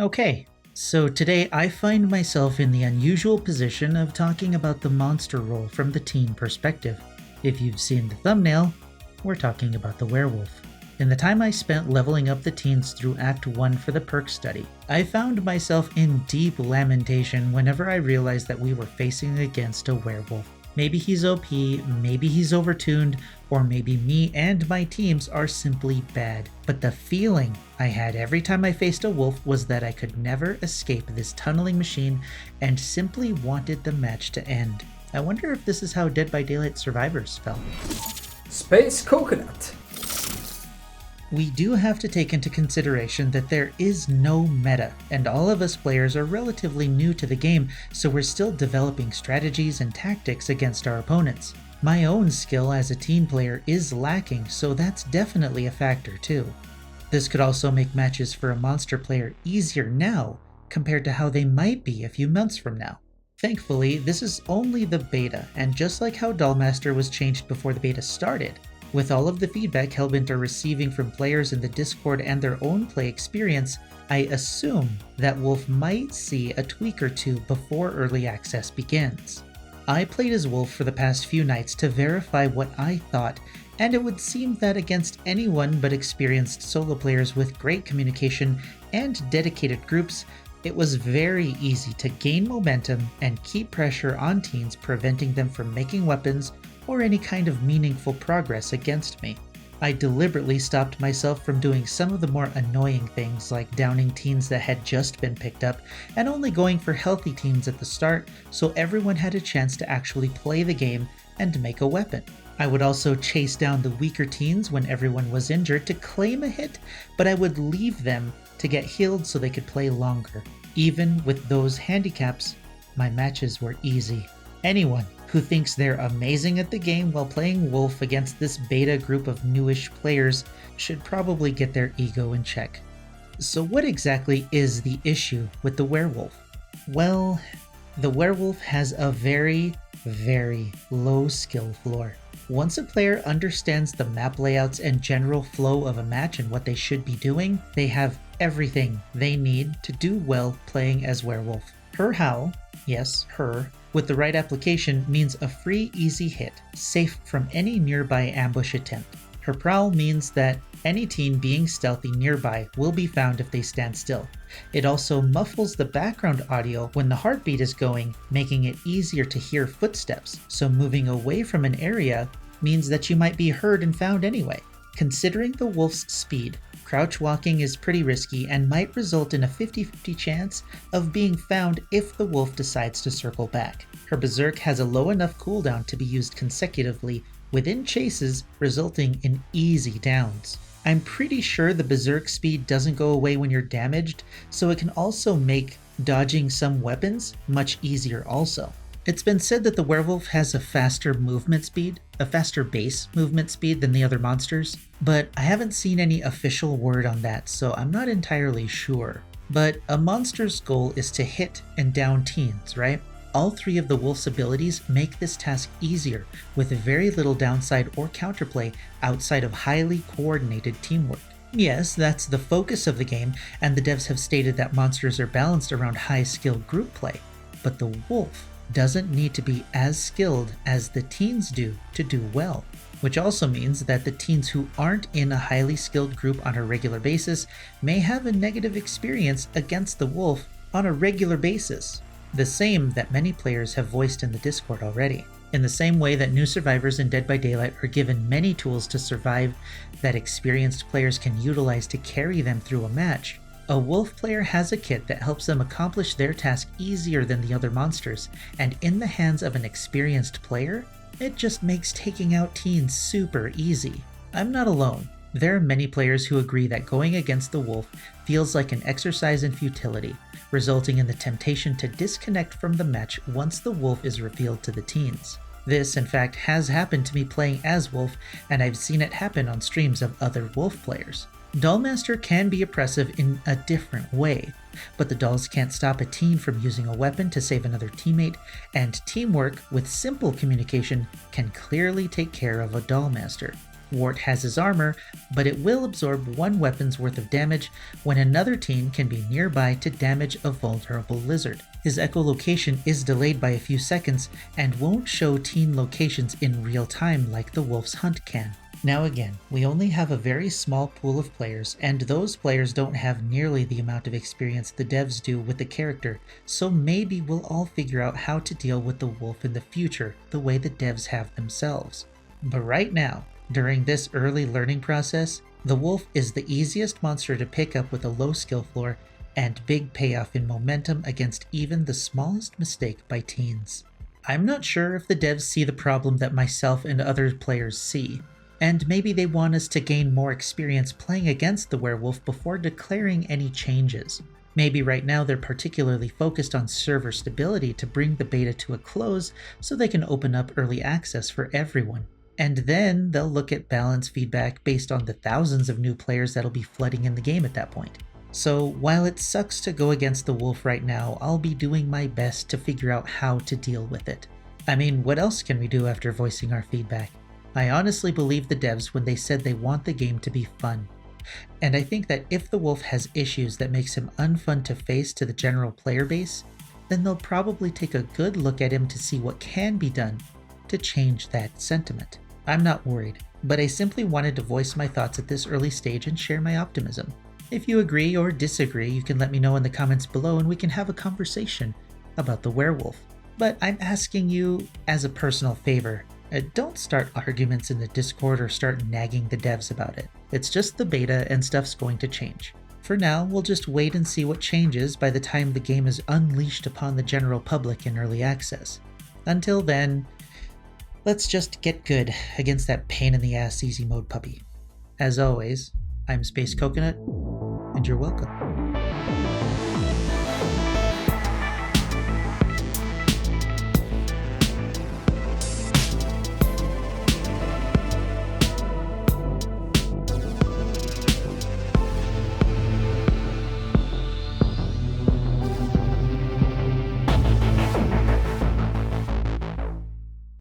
Okay, so today I find myself in the unusual position of talking about the monster role from the teen perspective. If you've seen the thumbnail, we're talking about the werewolf. In the time I spent leveling up the teens through Act 1 for the perk study, I found myself in deep lamentation whenever I realized that we were facing against a werewolf. Maybe he's OP, maybe he's overtuned, or maybe me and my teams are simply bad. But the feeling I had every time I faced a wolf was that I could never escape this tunneling machine and simply wanted the match to end. I wonder if this is how Dead by Daylight survivors felt. Space Coconut. We do have to take into consideration that there is no meta, and all of us players are relatively new to the game, so we're still developing strategies and tactics against our opponents. My own skill as a team player is lacking, so that's definitely a factor too. This could also make matches for a monster player easier now compared to how they might be a few months from now. Thankfully, this is only the beta, and just like how Dollmaster was changed before the beta started, with all of the feedback Hellbent are receiving from players in the Discord and their own play experience, I assume that Wolf might see a tweak or two before early access begins. I played as Wolf for the past few nights to verify what I thought, and it would seem that against anyone but experienced solo players with great communication and dedicated groups, it was very easy to gain momentum and keep pressure on teens, preventing them from making weapons or any kind of meaningful progress against me. I deliberately stopped myself from doing some of the more annoying things like downing teens that had just been picked up and only going for healthy teens at the start so everyone had a chance to actually play the game and make a weapon. I would also chase down the weaker teens when everyone was injured to claim a hit, but I would leave them to get healed so they could play longer. Even with those handicaps, my matches were easy. Anyone who thinks they're amazing at the game while playing Wolf against this beta group of newish players should probably get their ego in check. So what exactly is the issue with the werewolf? Well, the werewolf has a very, very low skill floor. Once a player understands the map layouts and general flow of a match and what they should be doing, they have everything they need to do well playing as werewolf. Her howl, yes, her, with the right application means a free, easy hit, safe from any nearby ambush attempt. Her prowl means that any teen being stealthy nearby will be found if they stand still. It also muffles the background audio when the heartbeat is going, making it easier to hear footsteps, so moving away from an area means that you might be heard and found anyway. Considering the wolf's speed, crouch walking is pretty risky and might result in a 50-50 chance of being found if the wolf decides to circle back. Her berserk has a low enough cooldown to be used consecutively within chases, resulting in easy downs. I'm pretty sure the berserk speed doesn't go away when you're damaged, so it can also make dodging some weapons much easier also. It's been said that the werewolf has a faster movement speed, a faster base movement speed than the other monsters, but I haven't seen any official word on that, so I'm not entirely sure. But a monster's goal is to hit and down teens, right? All three of the wolf's abilities make this task easier, with very little downside or counterplay outside of highly coordinated teamwork. Yes, that's the focus of the game, and the devs have stated that monsters are balanced around high-skill group play, but the wolf doesn't need to be as skilled as the teens do to do well, which also means that the teens who aren't in a highly skilled group on a regular basis may have a negative experience against the wolf on a regular basis, the same that many players have voiced in the Discord already. In the same way that new survivors in Dead by Daylight are given many tools to survive that experienced players can utilize to carry them through a match, a wolf player has a kit that helps them accomplish their task easier than the other monsters, and in the hands of an experienced player, it just makes taking out teens super easy. I'm not alone. There are many players who agree that going against the wolf feels like an exercise in futility, resulting in the temptation to disconnect from the match once the wolf is revealed to the teens. This, in fact, has happened to me playing as Wolf, and I've seen it happen on streams of other Wolf players. Dollmaster can be oppressive in a different way, but the dolls can't stop a teen from using a weapon to save another teammate, and teamwork with simple communication can clearly take care of a Dollmaster. Wart has his armor, but it will absorb one weapon's worth of damage when another team can be nearby to damage a vulnerable lizard. His echolocation is delayed by a few seconds and won't show teen locations in real time like the Wolf's Hunt can. Now again, we only have a very small pool of players, and those players don't have nearly the amount of experience the devs do with the character, so maybe we'll all figure out how to deal with the wolf in the future the way the devs have themselves. But right now, during this early learning process, the wolf is the easiest monster to pick up with a low skill floor and big payoff in momentum against even the smallest mistake by teens. I'm not sure if the devs see the problem that myself and other players see, and maybe they want us to gain more experience playing against the werewolf before declaring any changes. Maybe right now they're particularly focused on server stability to bring the beta to a close so they can open up early access for everyone. And then they'll look at balance feedback based on the thousands of new players that'll be flooding in the game at that point. So while it sucks to go against the wolf right now, I'll be doing my best to figure out how to deal with it. I mean, what else can we do after voicing our feedback? I honestly believe the devs when they said they want the game to be fun. And I think that if the wolf has issues that makes him unfun to face to the general player base, then they'll probably take a good look at him to see what can be done to change that sentiment. I'm not worried, but I simply wanted to voice my thoughts at this early stage and share my optimism. If you agree or disagree, you can let me know in the comments below and we can have a conversation about the werewolf. But I'm asking you as a personal favor, don't start arguments in the Discord or start nagging the devs about it. It's just the beta and stuff's going to change. For now, we'll just wait and see what changes by the time the game is unleashed upon the general public in early access. Until then, let's just get good against that pain in the ass easy mode puppy. As always, I'm Space Coconut, and you're welcome.